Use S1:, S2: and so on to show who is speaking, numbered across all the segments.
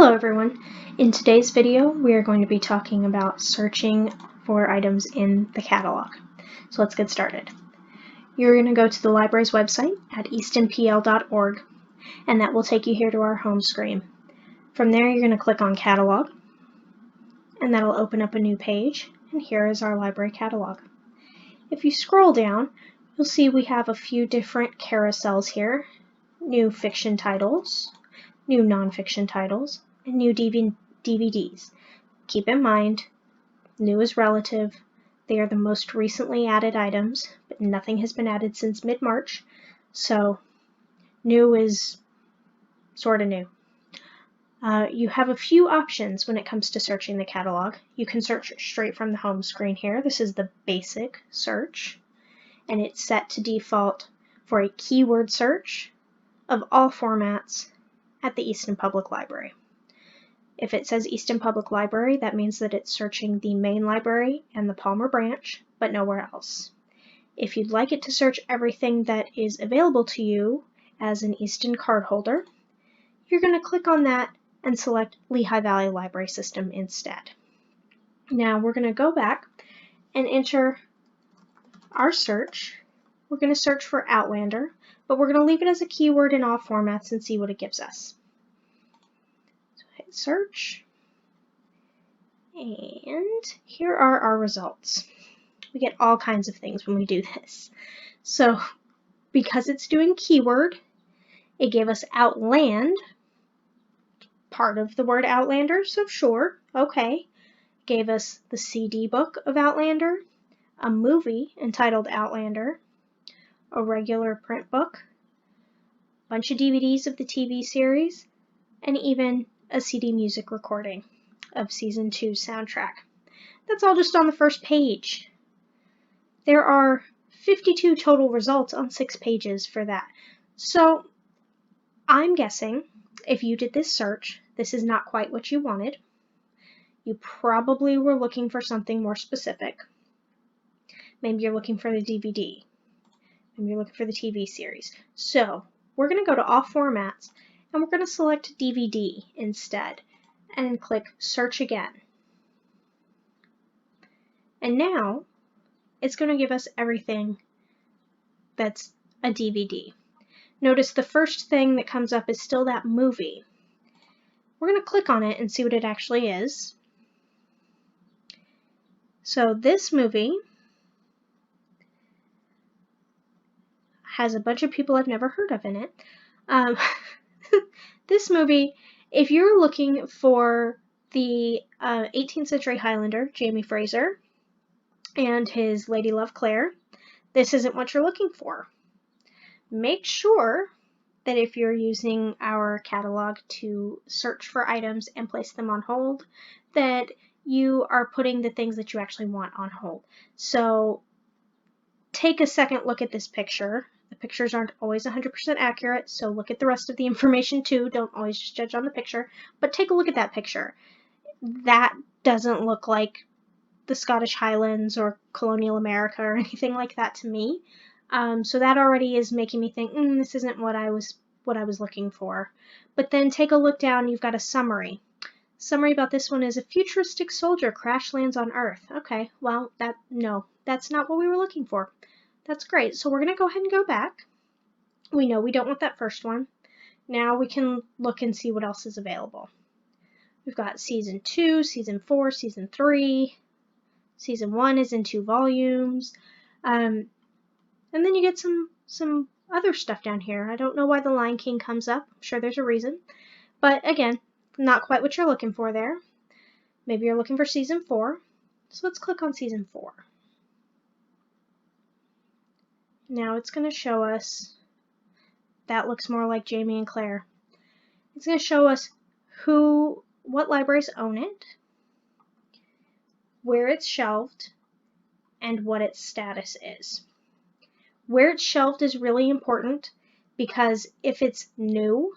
S1: Hello everyone! In today's video we are going to be talking about searching for items in the catalog. So let's get started. You're going to go to the library's website at eastonpl.org and that will take you here to our home screen. From there you're going to click on Catalog and that'll open up a new page, and here is our library catalog. If you scroll down you'll see we have a few different carousels here: new fiction titles, new nonfiction titles, and new DVDs. Keep in mind, new is relative. They are the most recently added items, but nothing has been added since mid-March, so new is sort of new. You have a few options when it comes to searching the catalog. You can search straight from the home screen here. This is the basic search, and it's set to default for a keyword search of all formats at the Easton Public Library. If it says Easton Public Library, that means that it's searching the main library and the Palmer branch, but nowhere else. If you'd like it to search everything that is available to you as an Easton cardholder, you're going to click on that and select Lehigh Valley Library System instead. Now we're going to go back and enter our search. We're going to search for Outlander, but we're going to leave it as a keyword in all formats and see what it gives us. So hit search, and here are our results. We get all kinds of things when we do this. So because it's doing keyword, it gave us Outland, part of the word Outlander, so sure, okay. Gave us the CD book of Outlander, a movie entitled Outlander, a regular print book, a bunch of DVDs of the TV series, and even a CD music recording of Season 2's soundtrack. That's all just on the first page. There are 52 total results on 6 pages for that. So I'm guessing if you did this search, this is not quite what you wanted. You probably were looking for something more specific. Maybe you're looking for the DVD. Maybe you're looking for the TV series. So we're going to go to all formats and we're going to select DVD instead and click search again. And now it's going to give us everything that's a DVD. Notice the first thing that comes up is still that movie. We're going to click on it and see what it actually is. So this movie has a bunch of people I've never heard of in it. This movie, if you're looking for the 18th century Highlander, Jamie Fraser, and his Lady Love Claire, this isn't what you're looking for. Make sure that if you're using our catalog to search for items and place them on hold, that you are putting the things that you actually want on hold. So take a second look at this picture. The pictures aren't always 100% accurate, so look at the rest of the information too. Don't always just judge on the picture, but take a look at that picture. That doesn't look like the Scottish Highlands or colonial America or anything like that to me. So that already is making me think, this isn't what I was looking for. But then take a look down, you've got a summary. Summary about this one is: a futuristic soldier crash lands on Earth. Okay, well, that's not what we were looking for. That's great. So we're going to go ahead and go back. We know we don't want that first one. Now we can look and see what else is available. We've got Season 2, Season 4, Season 3. Season 1 is in 2 volumes. And then you get some other stuff down here. I don't know why The Lion King comes up. I'm sure there's a reason. But again, not quite what you're looking for there. Maybe you're looking for Season 4. So let's click on Season 4. Now it's going to show us, that looks more like Jamie and Claire. It's going to show us what libraries own it, where it's shelved, and what its status is. Where it's shelved is really important because if it's new,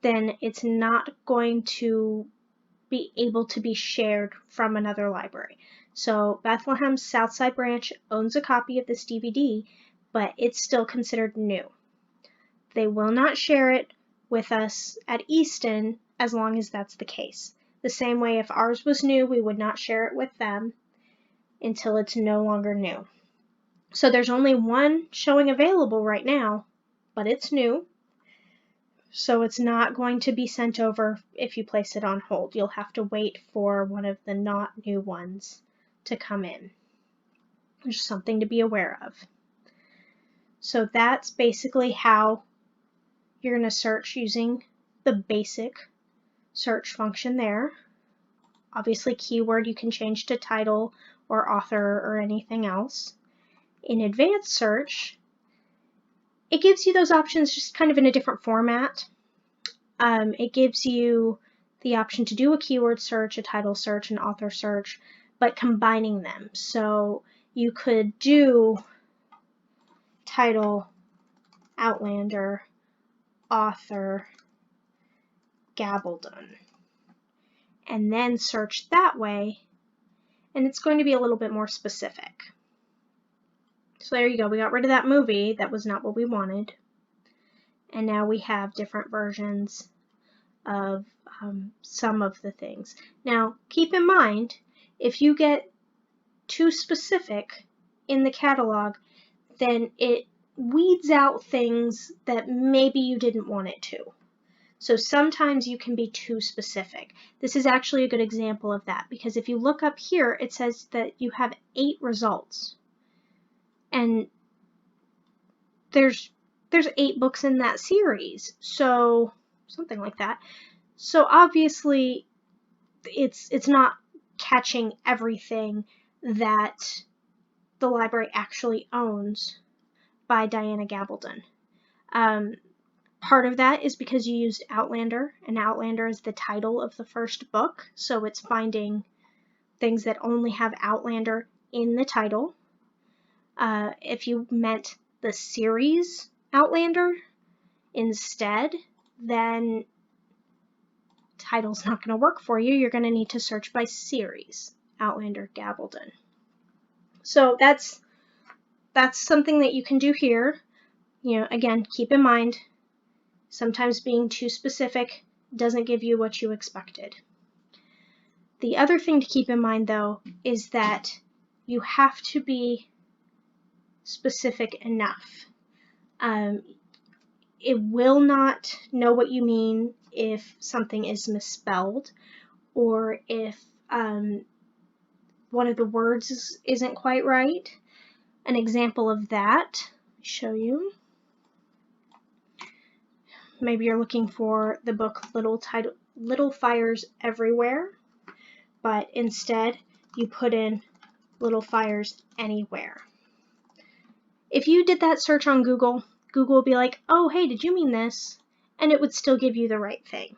S1: then it's not going to be able to be shared from another library. So Bethlehem's Southside branch owns a copy of this DVD, but it's still considered new. They will not share it with us at Easton as long as that's the case. The same way if ours was new, we would not share it with them until it's no longer new. So there's only one showing available right now, but it's new. So it's not going to be sent over if you place it on hold. You'll have to wait for one of the not new ones to come in. There's something to be aware of. So that's basically how you're going to search using the basic search function there. Obviously, keyword you can change to title or author or anything else. In advanced search, it gives you those options just kind of in a different format. It gives you the option to do a keyword search, a title search, an author search, but combining them. So you could do title, Outlander, author, Gabaldon, and then search that way, and it's going to be a little bit more specific. So there you go, we got rid of that movie. That was not what we wanted. And now we have different versions of some of the things. Now, keep in mind, if you get too specific in the catalog, then it weeds out things that maybe you didn't want it to. So sometimes you can be too specific. This is actually a good example of that, because if you look up here, it says that you have 8 results. And there's 8 books in that series, so something like that. So obviously it's not catching everything that the library actually owns by Diana Gabaldon. Part of that is because you used Outlander, and Outlander is the title of the first book, so it's finding things that only have Outlander in the title. If you meant the series Outlander instead, then title's not going to work for you. You're going to need to search by series, Outlander Gabaldon. So that's something that you can do here. You know, again, keep in mind, sometimes being too specific doesn't give you what you expected. The other thing to keep in mind, though, is that you have to be specific enough. It will not know what you mean if something is misspelled, or if one of the words isn't quite right. An example of that, I'll show you. Maybe you're looking for the book Little Fires Everywhere, but instead you put in Little Fires Anywhere. If you did that search on Google, Google will be like, oh, hey, did you mean this? And it would still give you the right thing.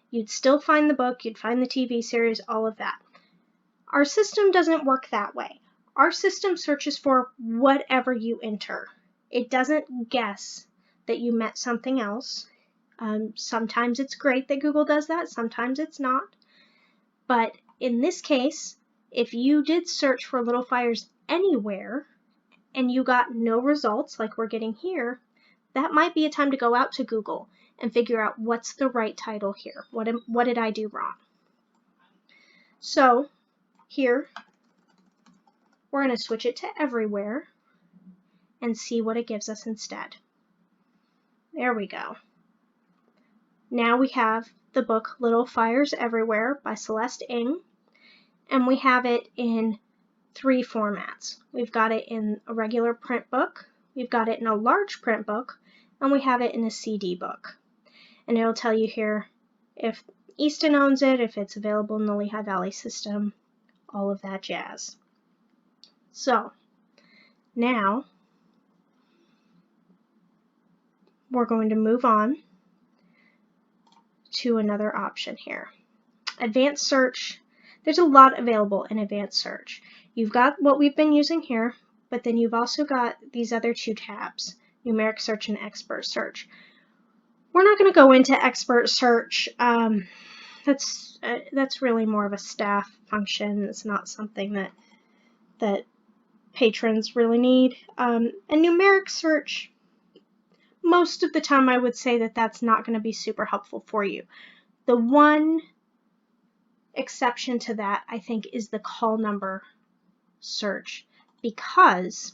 S1: You'd still find the book, you'd find the TV series, all of that. Our system doesn't work that way. Our system searches for whatever you enter. It doesn't guess that you meant something else. Sometimes it's great that Google does that, sometimes it's not. But in this case, if you did search for Little Fires Anywhere and you got no results like we're getting here, that might be a time to go out to Google and figure out what's the right title here. What did I do wrong? So here, we're going to switch it to Everywhere and see what it gives us instead. There we go. Now we have the book Little Fires Everywhere by Celeste Ng, and we have it in 3 formats. We've got it in a regular print book, we've got it in a large print book, and we have it in a CD book. And it'll tell you here if Easton owns it, if it's available in the Lehigh Valley system, all of that jazz. So now we're going to move on to another option here. Advanced search. There's a lot available in advanced search. You've got what we've been using here, but then you've also got these other 2 tabs, numeric search and expert search. We're not going to go into expert search. That's really more of a staff function. It's not something that patrons really need. And numeric search, most of the time I would say that that's not going to be super helpful for you. The one exception to that, I think, is the call number search, because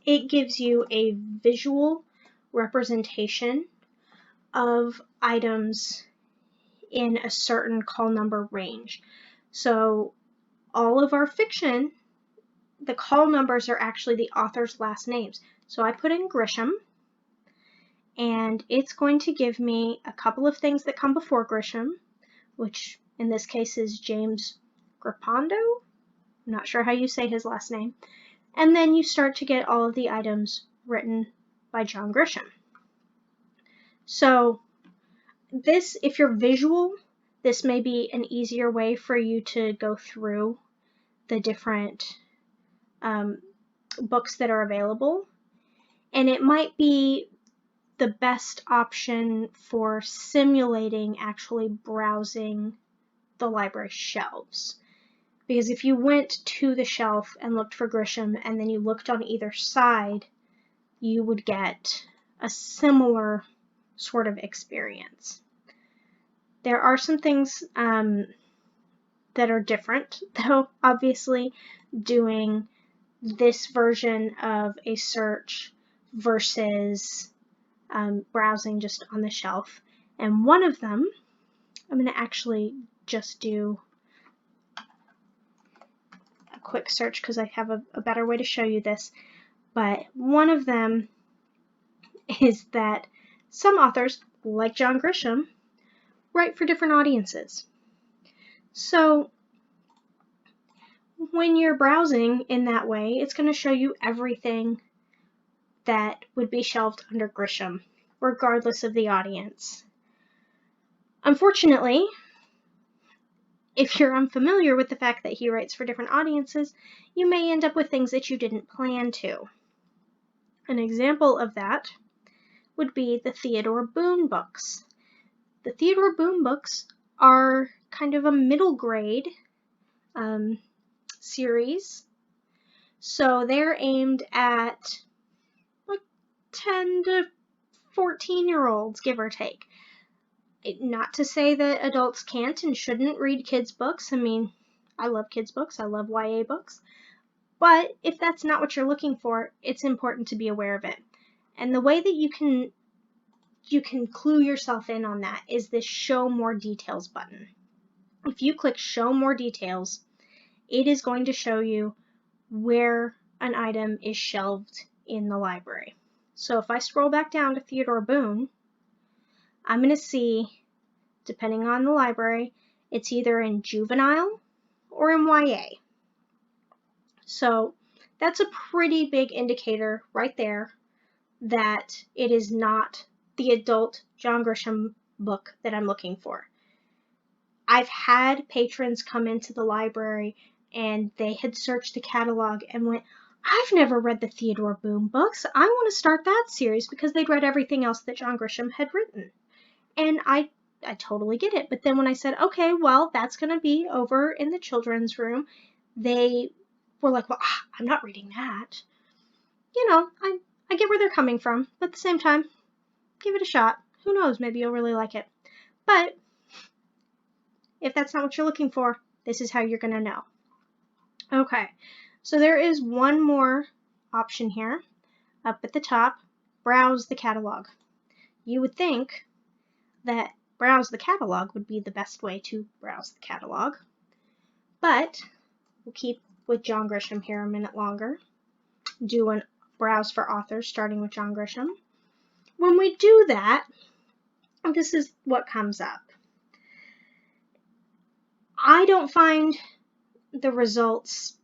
S1: it gives you a visual representation of items in a certain call number range. So all of our fiction, the call numbers are actually the author's last names. So I put in Grisham, and it's going to give me a couple of things that come before Grisham, which in this case is James Grippando. I'm not sure how you say his last name. And then you start to get all of the items written by John Grisham. So this, if you're visual, this may be an easier way for you to go through the different books that are available. And it might be the best option for simulating actually browsing the library shelves. Because if you went to the shelf and looked for Grisham and then you looked on either side, you would get a similar sort of experience. There are some things that are different, though. Obviously, doing this version of a search versus browsing just on the shelf. And one of them, I'm going to actually just do a quick search because I have a better way to show you this. But one of them is that some authors, like John Grisham, write for different audiences. So when you're browsing in that way, it's going to show you everything that would be shelved under Grisham, regardless of the audience. Unfortunately, if you're unfamiliar with the fact that he writes for different audiences, you may end up with things that you didn't plan to. An example of that would be the Theodore Boone books. The Theodore Boone books are kind of a middle grade series. So they're aimed at like 10 to 14-year-olds, give or take. Not to say that adults can't and shouldn't read kids' books. I mean, I love kids' books. I love YA books. But if that's not what you're looking for, it's important to be aware of it. And the way that you can clue yourself in on that is this Show More Details button. If you click Show More Details, it is going to show you where an item is shelved in the library. So if I scroll back down to Theodore Boone, I'm going to see, depending on the library, it's either in juvenile or in YA. So that's a pretty big indicator right there that it is not the adult John Grisham book that I'm looking for. I've had patrons come into the library and they had searched the catalog and went, I've never read the Theodore Boone books. I want to start that series, because they'd read everything else that John Grisham had written. And I totally get it. But then when I said, okay, well, that's going to be over in the children's room, they were like, well, I'm not reading that. You know, I get where they're coming from. But at the same time, give it a shot. Who knows? Maybe you'll really like it. But if that's not what you're looking for, this is how you're going to know. Okay, so there is one more option here up at the top, browse the catalog. You would think that browse the catalog would be the best way to browse the catalog, but we'll keep with John Grisham here a minute longer. Do a browse for authors starting with John Grisham. When we do that, this is what comes up. I don't find the results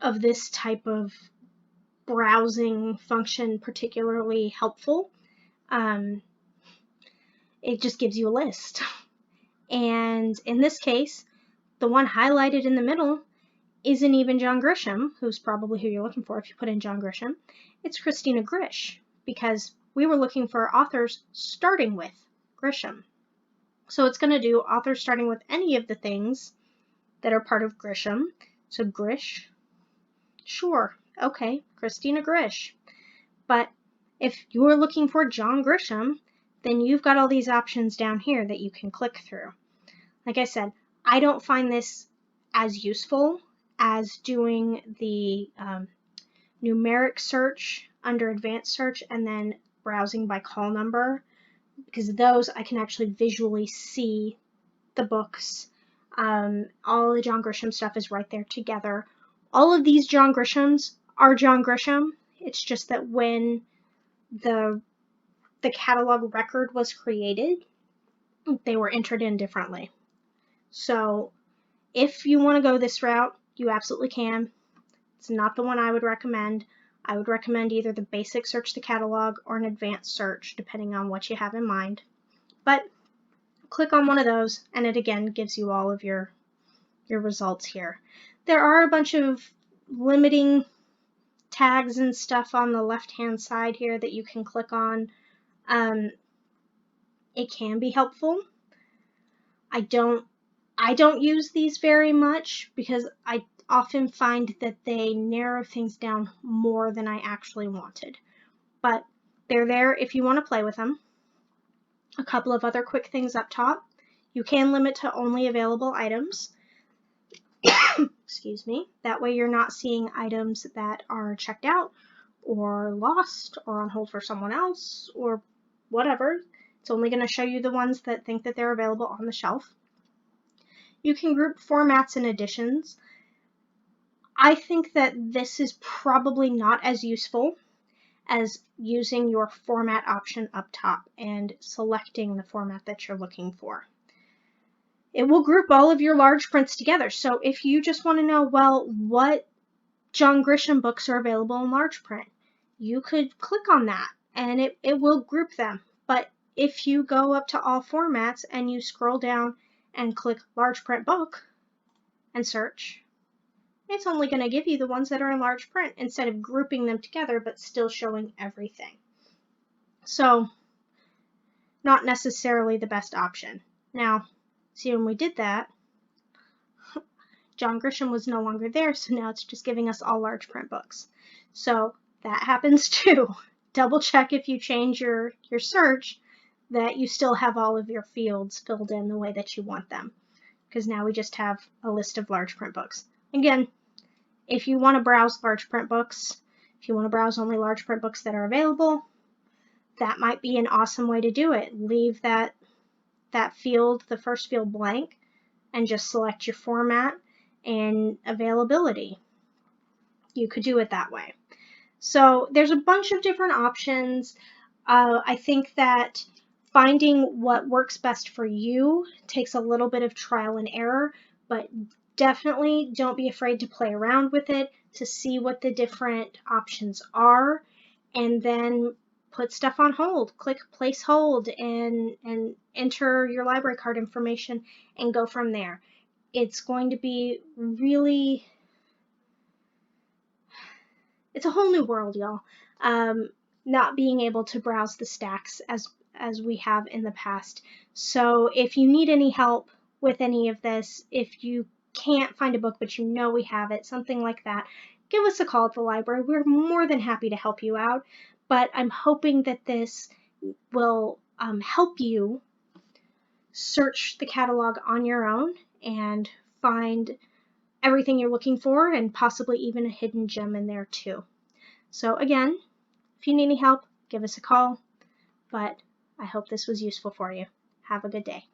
S1: of this type of browsing function particularly helpful. It just gives you a list. And in this case, the one highlighted in the middle isn't even John Grisham, who's probably who you're looking for if you put in John Grisham. It's Christina Grish, because we were looking for authors starting with Grisham. So it's going to do authors starting with any of the things that are part of Grisham. So Grish, sure, okay, Christina Grish. But if you're looking for John Grisham, then you've got all these options down here that you can click through. Like I said, I don't find this as useful as doing the numeric search under advanced search and then browsing by call number, because those I can actually visually see the books. All the John Grisham stuff is right there together. All of these John Grishams are John Grisham. It's just that when the catalog record was created, they were entered in differently. So if you want to go this route, you absolutely can. It's not the one I would recommend. I would recommend either the basic search the catalog or an advanced search, depending on what you have in mind. But click on one of those, and it again gives you all of your results here. There are a bunch of limiting tags and stuff on the left-hand side here that you can click on. It can be helpful. I don't use these very much because I often find that they narrow things down more than I actually wanted. But they're there if you want to play with them. A couple of other quick things up top. You can limit to only available items. Excuse me. That way you're not seeing items that are checked out or lost or on hold for someone else or whatever. It's only going to show you the ones that think that they're available on the shelf. You can group formats and editions. I think that this is probably not as useful as using your format option up top and selecting the format that you're looking for. It will group all of your large prints together. So if you just want to know, well, what John Grisham books are available in large print, you could click on that and it will group them. But if you go up to all formats and you scroll down and click large print book and search, it's only going to give you the ones that are in large print instead of grouping them together but still showing everything. So not necessarily the best option. Now, see, when we did that, John Grisham was no longer there, so now it's just giving us all large print books. So that happens too. Double check if you change your search that you still have all of your fields filled in the way that you want them, because now we just have a list of large print books. Again, if you want to browse large print books, if you want to browse only large print books that are available, that might be an awesome way to do it. Leave that field, the first field, blank, and just select your format and availability. You could do it that way. So there's a bunch of different options. I think that finding what works best for you takes a little bit of trial and error, but definitely don't be afraid to play around with it to see what the different options are, and then put stuff on hold. Click place hold and enter your library card information and go from there. It's going to be really, it's a whole new world, y'all. Not being able to browse the stacks as we have in the past. So if you need any help with any of this, if you can't find a book but you know we have it, something like that, give us a call at the library. We're more than happy to help you out. But I'm hoping that this will help you search the catalog on your own and find everything you're looking for, and possibly even a hidden gem in there too. So again, if you need any help, give us a call, but I hope this was useful for you. Have a good day.